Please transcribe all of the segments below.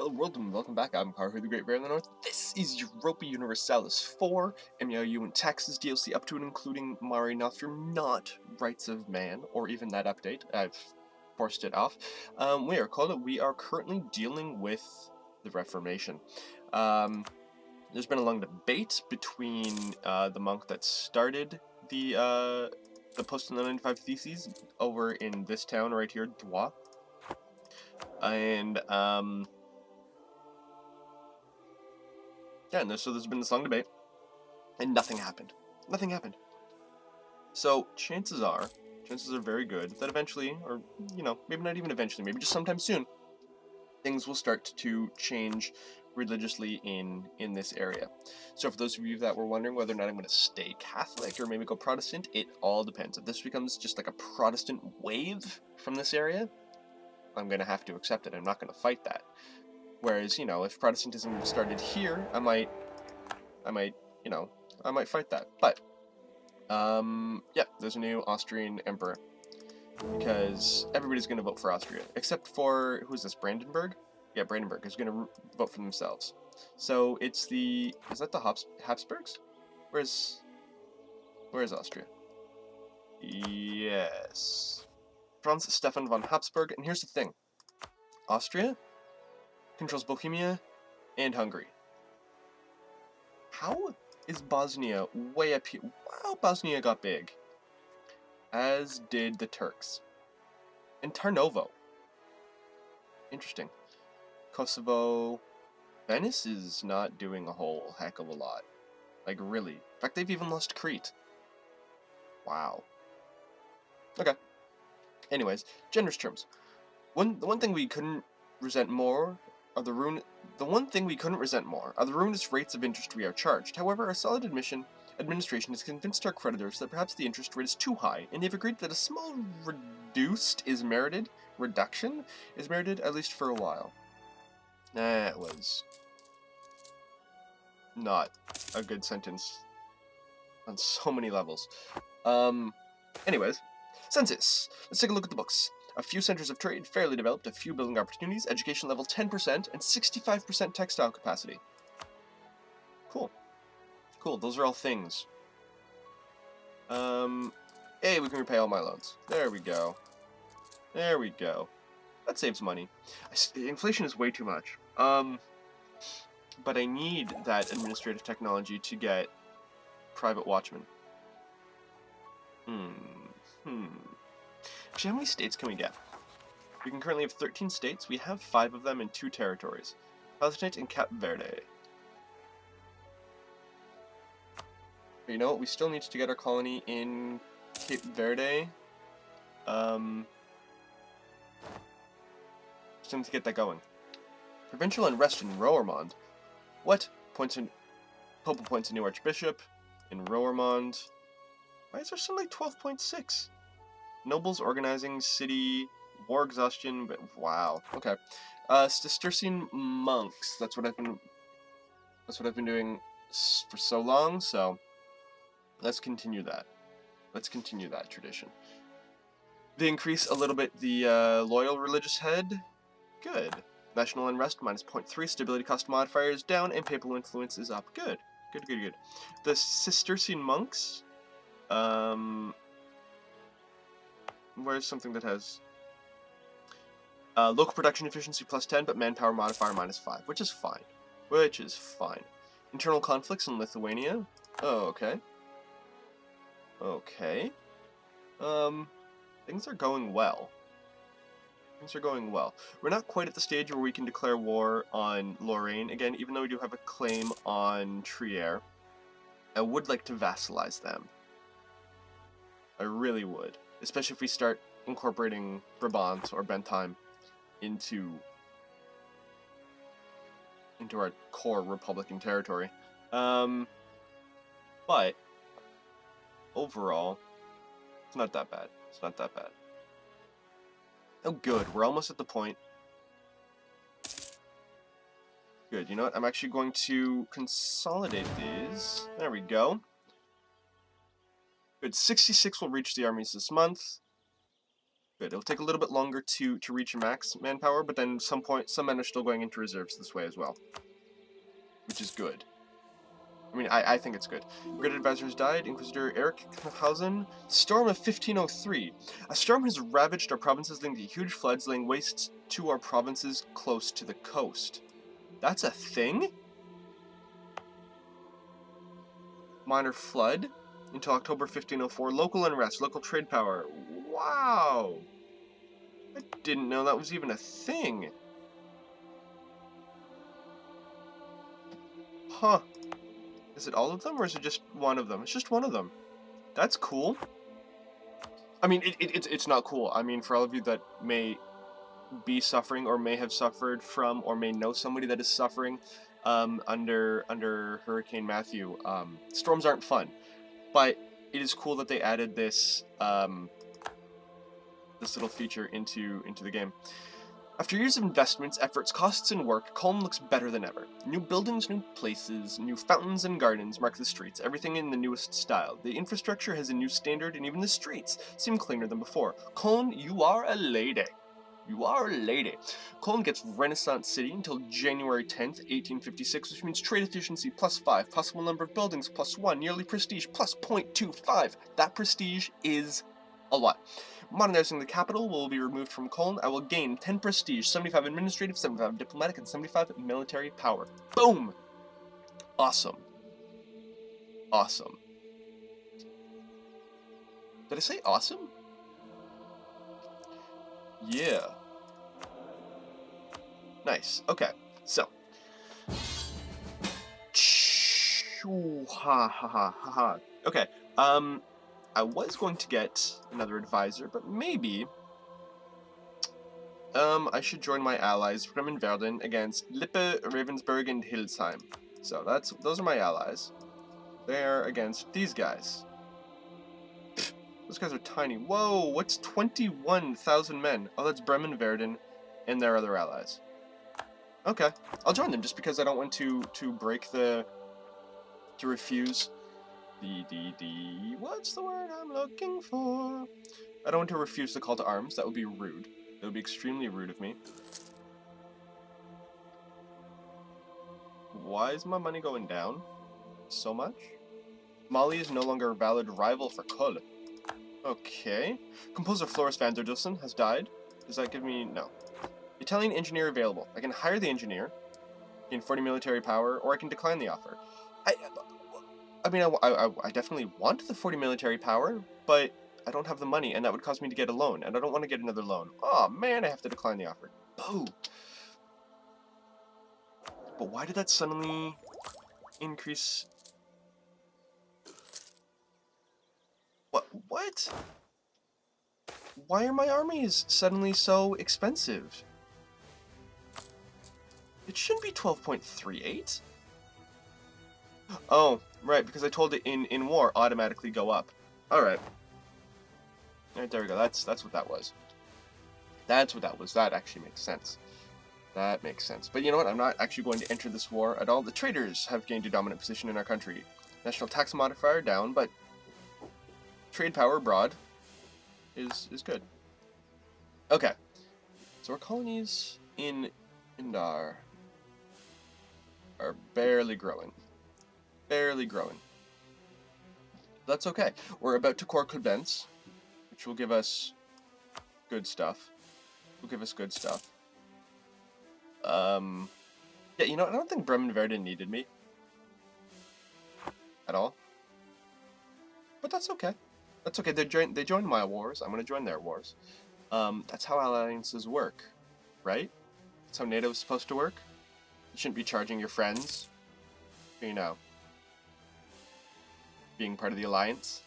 Hello world and welcome back. I'm Karhu, the Great Bear in the North. This is Europa Universalis IV, MEIOU Taxes DLC up to and including Mare Nostrum, not Rights of Man, or even that update. I've forced it off. We are currently dealing with the Reformation. There's been a long debate between the monk that started the post-95 Theses over in this town right here, Dwa, and yeah, and so there's been this long debate, and nothing happened. Nothing happened. So chances are very good that eventually, or maybe not even eventually, maybe just sometime soon, things will start to change religiously in this area. So for those of you that were wondering whether or not I'm going to stay Catholic or maybe go Protestant, it all depends. If this becomes just like a Protestant wave from this area, I'm going to have to accept it. I'm not going to fight that. Whereas, if Protestantism started here, I might fight that. But, yeah, there's a new Austrian emperor. Because everybody's going to vote for Austria. Except for, who's this, Brandenburg? Yeah, Brandenburg is going to vote for themselves. So, it's the, is that the Habsburgs? Where's Austria? Yes. Franz Stefan von Habsburg, and here's the thing. Austria controls Bohemia and Hungary. How is Bosnia way up here? Wow, Bosnia got big. As did the Turks. And Tarnovo. Interesting. Kosovo. Venice is not doing a whole heck of a lot. Like, really. In fact, they've even lost Crete. Wow. Okay. Anyways, generous terms. The one thing we couldn't resent more are the ruinous rates of interest we are charged. However, our solid administration has convinced our creditors that perhaps the interest rate is too high, and they've agreed that a small reduction is merited, at least for a while. That was not a good sentence on so many levels. Anyways, census. Let's take a look at the books. A few centers of trade, fairly developed, a few building opportunities, education level 10%, and 65% textile capacity. Cool. Cool, those are all things. Hey, we can repay all my loans. There we go. There we go. That saves money. Inflation is way too much. But I need that administrative technology to get private watchmen. Actually, how many states can we get? We can currently have 13 states. We have 5 of them in 2 territories. Palatinate and Cape Verde. But you know what? We still need to get our colony in Cape Verde. Just need to get that going. Provincial unrest in Roermond. What? Pope appoints a new archbishop in Roermond. Why is there something like 12.6? Nobles organizing city, war exhaustion, but wow. Okay. Cistercian monks. That's what I've been doing for so long, so let's continue that. Let's continue that tradition. They increase a little bit the loyal religious head. Good. National unrest minus 0.3, stability cost modifier is down, and papal influence is up. Good. Good, good, good. The Cistercian monks, where's something that has local production efficiency plus 10, but manpower modifier minus 5, which is fine. Which is fine. Internal conflicts in Lithuania. Oh, okay. Okay. Things are going well. Things are going well. We're not quite at the stage where we can declare war on Lorraine again, even though we do have a claim on Trier. I would like to vassalize them. I really would. Especially if we start incorporating Brabant or Bentheim into our core Republican territory. But overall, it's not that bad. It's not that bad. Oh, good. We're almost at the point. Good. You know what? I'm actually going to consolidate these. There we go. Good. 66 will reach the armies this month. Good. It'll take a little bit longer to reach max manpower, but then some men are still going into reserves this way as well, which is good. I mean, I think it's good. Great advisors died. Inquisitor Eric Knafhausen. Storm of 1503. A storm has ravaged our provinces, leading to huge floods, laying waste to our provinces close to the coast. That's a thing? Minor flood until October 1504. Local unrest, local trade power. Wow! I didn't know that was even a thing. Huh. Is it all of them, or is it just one of them? It's just one of them. That's cool. I mean, it's not cool. I mean, for all of you that may be suffering, or may have suffered from, or may know somebody that is suffering under Hurricane Matthew, storms aren't fun. But it is cool that they added this this little feature into the game. After years of investments, efforts, costs, and work, Cologne looks better than ever. New buildings, new places, new fountains and gardens mark the streets, everything in the newest style. The infrastructure has a new standard, and even the streets seem cleaner than before. Cologne, you are a lady. You are a lady. Cologne gets Renaissance City until January 10th, 1856, which means trade efficiency +5, possible number of buildings +1, yearly prestige +0.25. That prestige is a lot. Modernizing the capital will be removed from Cologne. I will gain 10 prestige, 75 administrative, 75 diplomatic, and 75 military power. Boom! Awesome. Awesome. Did I say awesome? Yeah. Nice. Okay. So. Ha ha ha ha ha. Okay. I was going to get another advisor, but maybe I should join my allies Bremen Verden against Lippe, Ravensburg, and Hildesheim. So those are my allies. They're against these guys. Pfft, those guys are tiny. Whoa, what's 21,000 men? Oh, that's Bremen Verden and their other allies. Okay, I'll join them just because I don't want to break to refuse what's the word I'm looking for? I don't want to refuse the call to arms. That would be rude. That would be extremely rude of me. Why is my money going down so much? Mali is no longer a valid rival for Köln. Okay. Composer Floris van der Dussen has died. Does that give me... No. Italian engineer available. I can hire the engineer, gain 40 military power, or I can decline the offer. I mean, I definitely want the 40 military power, but I don't have the money, and that would cause me to get a loan, and I don't want to get another loan. Oh man, I have to decline the offer. Boo! But why did that suddenly increase? What? Why are my armies suddenly so expensive? It shouldn't be 12.38. Oh, right, because I told it in war automatically go up. Alright. Alright, there we go. That's what that was. That's what that was. That actually makes sense. That makes sense. But you know what? I'm not actually going to enter this war at all. The traders have gained a dominant position in our country. National tax modifier down, but trade power abroad is good. Okay. So our colonies in Indar are barely growing. Barely growing. That's okay. We're about to core Koblenz, which will give us good stuff. Will give us good stuff. Yeah, you know, I don't think Bremen Verden needed me at all. But that's okay. That's okay. They joined my wars. I'm gonna join their wars. That's how alliances work, right? That's how NATO is supposed to work. You shouldn't be charging your friends, you know, being part of the alliance.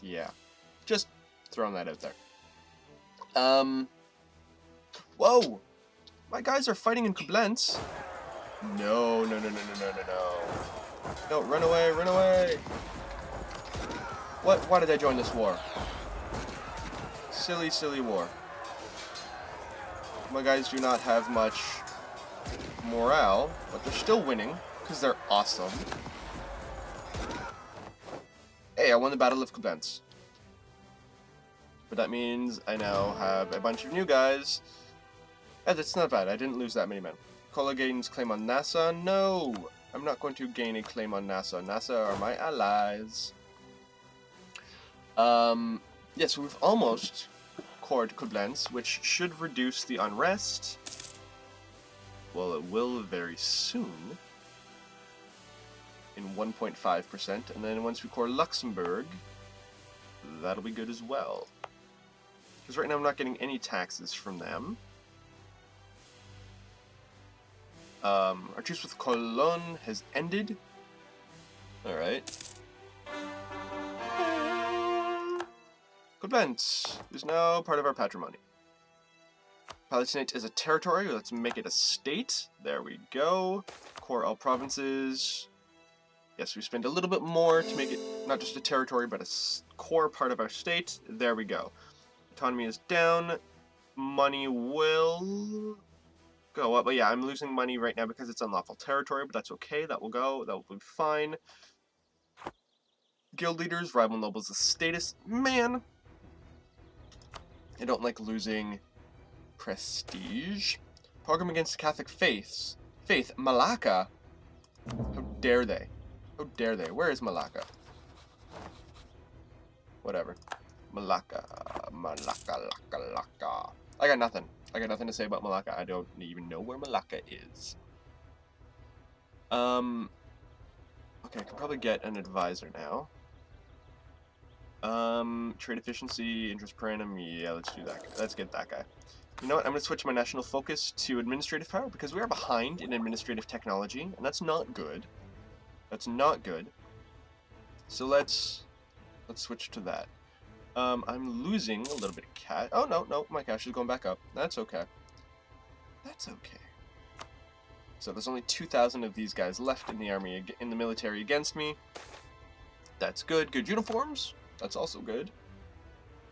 Yeah, just throwing that out there. Whoa! My guys are fighting in Koblenz. No. No, run away, run away! What? Why did I join this war? Silly, silly war. My guys do not have much morale, but they're still winning, because they're awesome. Hey, I won the Battle of Koblenz. But that means I now have a bunch of new guys. That's not bad. I didn't lose that many men. Kola gains claim on NASA. No! I'm not going to gain a claim on NASA. NASA are my allies. Yes, we've almost cored Koblenz, which should reduce the unrest. Well, it will very soon. In 1.5%, and then once we core Luxembourg, that'll be good as well. Because right now I'm not getting any taxes from them. Our truce with Cologne has ended. Alright. Koblenz is now part of our patrimony. Palatinate is a territory. Let's make it a state. There we go. Core all provinces. Yes, we spend a little bit more to make it not just a territory, but a core part of our state. There we go. Autonomy is down. Money will go up. But yeah, I'm losing money right now because it's unlawful territory, but that's okay. That will go. That will be fine. Guild leaders, rival nobles, the status. Man, I don't like losing prestige. Program against the Catholic faith, Malacca. How dare they? How dare they? Where is Malacca? Whatever. Malacca. I got nothing. I got nothing to say about Malacca. I don't even know where Malacca is. Okay, I can probably get an advisor now. Trade efficiency, interest per annum. Yeah, let's do that. Let's get that guy. You know what? I'm going to switch my national focus to administrative power because we are behind in administrative technology, and that's not good. That's not good. So let's switch to that. I'm losing a little bit of cash. Oh, no, my cash is going back up. That's okay. That's okay. So there's only 2,000 of these guys left in the army, in the military against me. That's good. Good uniforms. That's also good.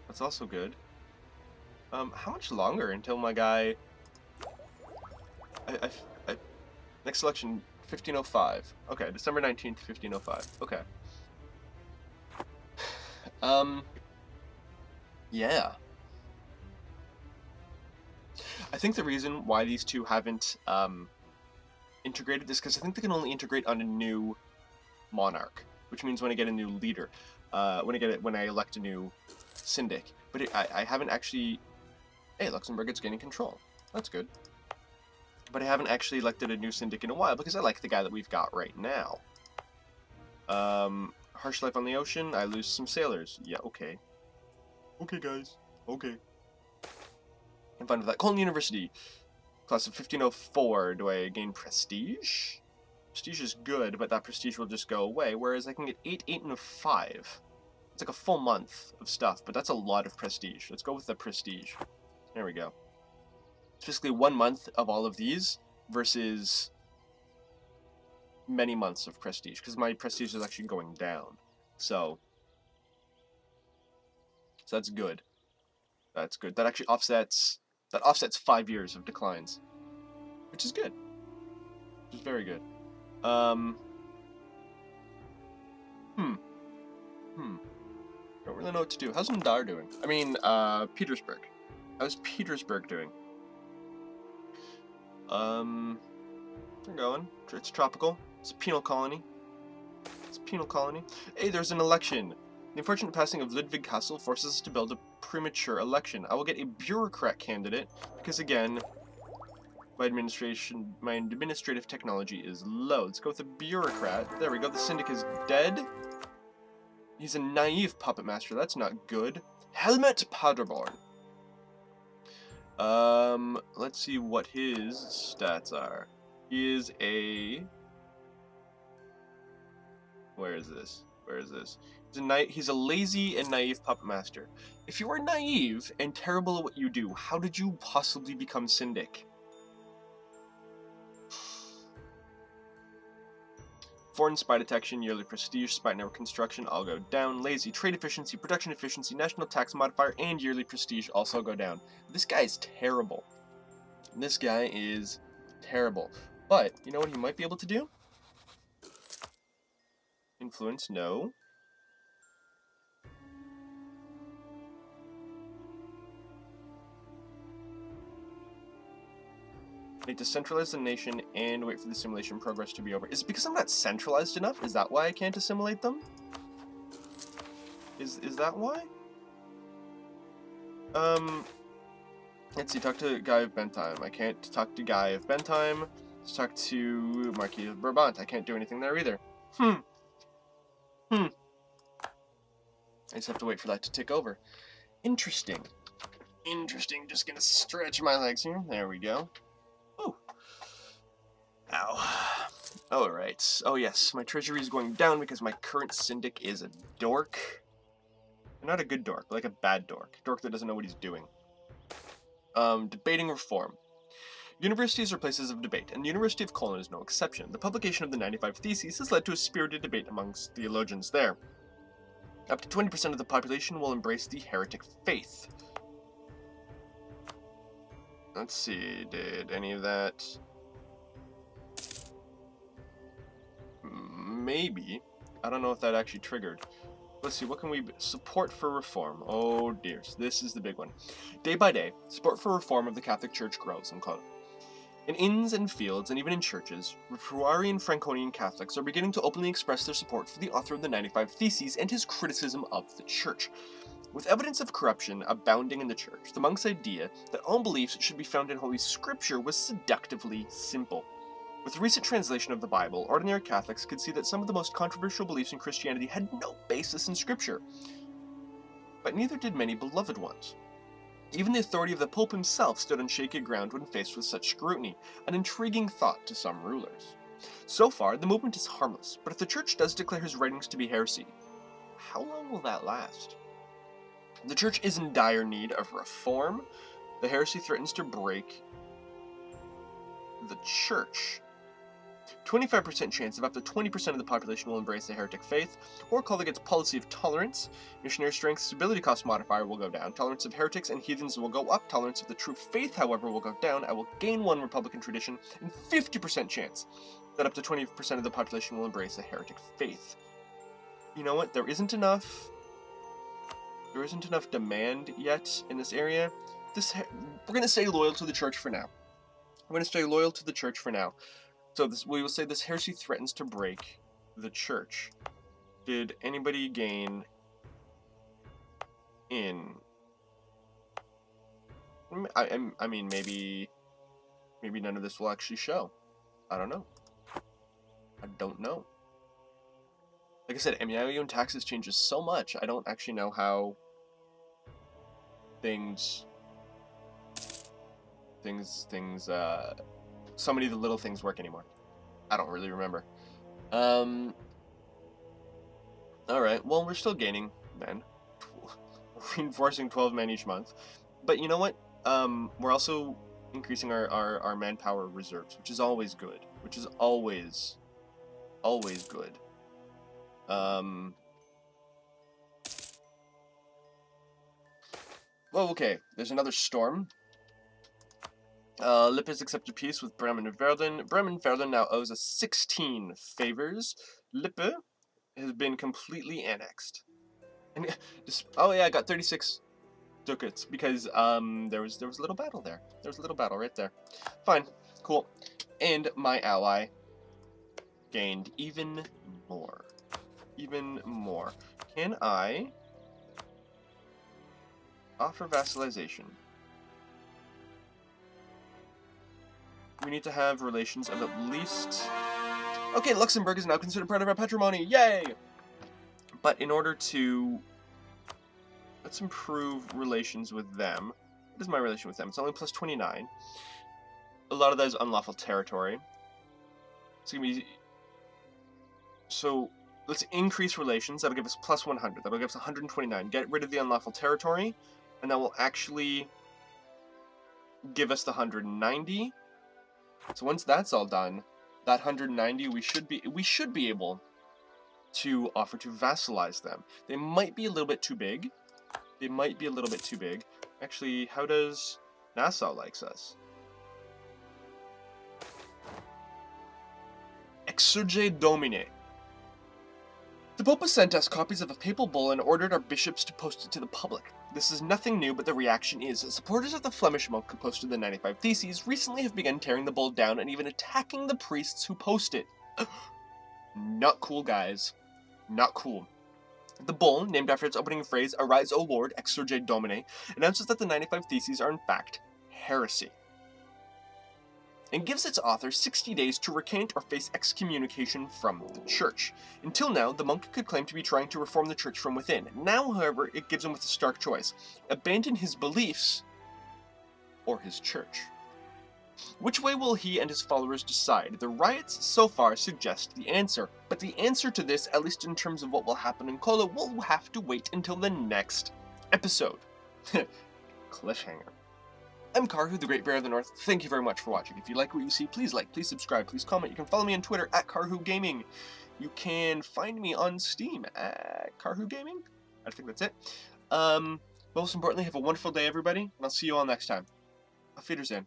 That's also good. How much longer until my guy... next election, 1505. Okay, December 19th, 1505. Okay. Yeah. I think the reason why these two haven't integrated is because I think they can only integrate on a new monarch, which means when I get a new leader, when I elect a new syndic. But I haven't actually. Hey, Luxembourg is gaining control. That's good. But I haven't actually elected a new syndic in a while because I like the guy that we've got right now. Harsh life on the ocean. I lose some sailors. Yeah, okay. Okay, guys. Okay. I'm fine with that. Cologne University. Class of 1504. Do I gain prestige? Prestige is good, but that prestige will just go away, whereas I can get 8, 8, and a 5. It's like a full month of stuff, but that's a lot of prestige. Let's go with the prestige. There we go. It's basically 1 month of all of these versus many months of prestige, because my prestige is actually going down. So that's good. That's good. That actually offsets 5 years of declines, which is good. Which is very good. Don't really know what to do. How's Ndar doing? I mean, Petersburg. How's Petersburg doing? They're going. It's tropical. It's a penal colony. It's a penal colony. Hey, there's an election. The unfortunate passing of Ludwig Castle forces us to build a premature election. I will get a bureaucrat candidate because, again, my administrative technology is low. Let's go with a bureaucrat. There we go. The syndic is dead. He's a naive puppet master. That's not good. Helmut Paderborn. Let's see what his stats are. He is a... Where is this? He's a lazy and naive puppet master. If you are naive and terrible at what you do, how did you possibly become syndic? Foreign spy detection, yearly prestige, spy network construction all go down. Lazy, trade efficiency, production efficiency, national tax modifier, and yearly prestige also go down. This guy is terrible. This guy is terrible. But, you know what he might be able to do? Influence, no. Need to centralize the nation and wait for the assimilation progress to be over. Is it because I'm not centralized enough? Is that why I can't assimilate them? Is that why? Let's see, talk to Guy of Bentheim. I can't talk to Guy of Bentheim. Let's talk to Marquis of Brabant. I can't do anything there either. I just have to wait for that to tick over. Interesting. Interesting. Just gonna stretch my legs here. There we go. Oh. Ow. Alright. Oh yes, my treasury is going down because my current syndic is a dork. Not a good dork, like a bad dork. A dork that doesn't know what he's doing. Debating reform. Universities are places of debate, and the University of Cologne is no exception. The publication of the 95 Theses has led to a spirited debate amongst theologians there. Up to 20% of the population will embrace the heretic faith. Let's see, did any of that... Maybe. I don't know if that actually triggered. Let's see, what can we... Support for reform. Oh dear, this is the big one. Day by day, support for reform of the Catholic Church grows in Cologne. In inns and fields, and even in churches, Ripuarian and Franconian Catholics are beginning to openly express their support for the author of the 95 Theses and his criticism of the Church. With evidence of corruption abounding in the Church, the monks' idea that all beliefs should be found in Holy Scripture was seductively simple. With the recent translation of the Bible, ordinary Catholics could see that some of the most controversial beliefs in Christianity had no basis in Scripture. But neither did many beloved ones. Even the authority of the Pope himself stood on shaky ground when faced with such scrutiny, an intriguing thought to some rulers. So far, the movement is harmless, but if the Church does declare his writings to be heresy, how long will that last? The Church is in dire need of reform. The heresy threatens to break the Church. 25% chance of up to 20% of the population will embrace the heretic faith, or call its policy of tolerance. Missionary strength stability cost modifier will go down. Tolerance of heretics and heathens will go up. Tolerance of the true faith, however, will go down. I will gain one Republican tradition, and 50% chance that up to 20% of the population will embrace the heretic faith. You know what? There isn't enough demand yet in this area. We're gonna stay loyal to the Church for now. So we will say this heresy threatens to break the Church. Did anybody gain in? I mean, maybe none of this will actually show. I don't know. Like I said, MEIOU Taxes changes so much. I don't actually know how so many of the little things work anymore. I don't really remember. Alright, well, we're still gaining, then. Reinforcing 12 men each month. But you know what? We're also increasing our manpower reserves, which is always good. Always good. Well, okay, there's another storm. Lippe has accepted peace with Bremen and Verden. Bremen and Verden now owes us 16 favors. Lippe has been completely annexed. And oh yeah, I got 36 ducats because there was a little battle there. There was a little battle right there. Fine, cool. And my ally gained even more. Can I offer vassalization? We need to have relations of at least... Okay, Luxembourg is now considered part of our patrimony. Yay! But in order to... Let's improve relations with them. What is my relation with them? It's only plus 29. A lot of that is unlawful territory. It's going to be... So, let's increase relations. That'll give us plus 100. That'll give us 129. Get rid of the unlawful territory. And that will actually give us the 190. So once that's all done, that 190 we should be able to offer to vassalize them. They might be a little bit too big. Actually, how does Nassau likes us? Exsurge Domine. The Pope has sent us copies of a papal bull and ordered our bishops to post it to the public. This is nothing new, but the reaction is that supporters of the Flemish monk who posted the 95 Theses recently have begun tearing the bull down and even attacking the priests who post it. Not cool, guys. Not cool. The bull, named after its opening phrase, "Arise, O Lord, Exsurge Domine," announces that the 95 Theses are in fact heresy, and gives its author 60 days to recant or face excommunication from the church. Until now, the monk could claim to be trying to reform the church from within. Now, however, it gives him with a stark choice: abandon his beliefs or his church. Which way will he and his followers decide? The riots so far suggest the answer, but the answer to this, at least in terms of what will happen in Cologne, will have to wait until the next episode. Cliffhanger. I'm Karhu, the Great Bear of the North. Thank you very much for watching. If you like what you see, please like, please subscribe, please comment. You can follow me on Twitter at Karhu Gaming. You can find me on Steam at Karhu Gaming. I think that's it. Most importantly, have a wonderful day, everybody, and I'll see you all next time. Auf Wiedersehen.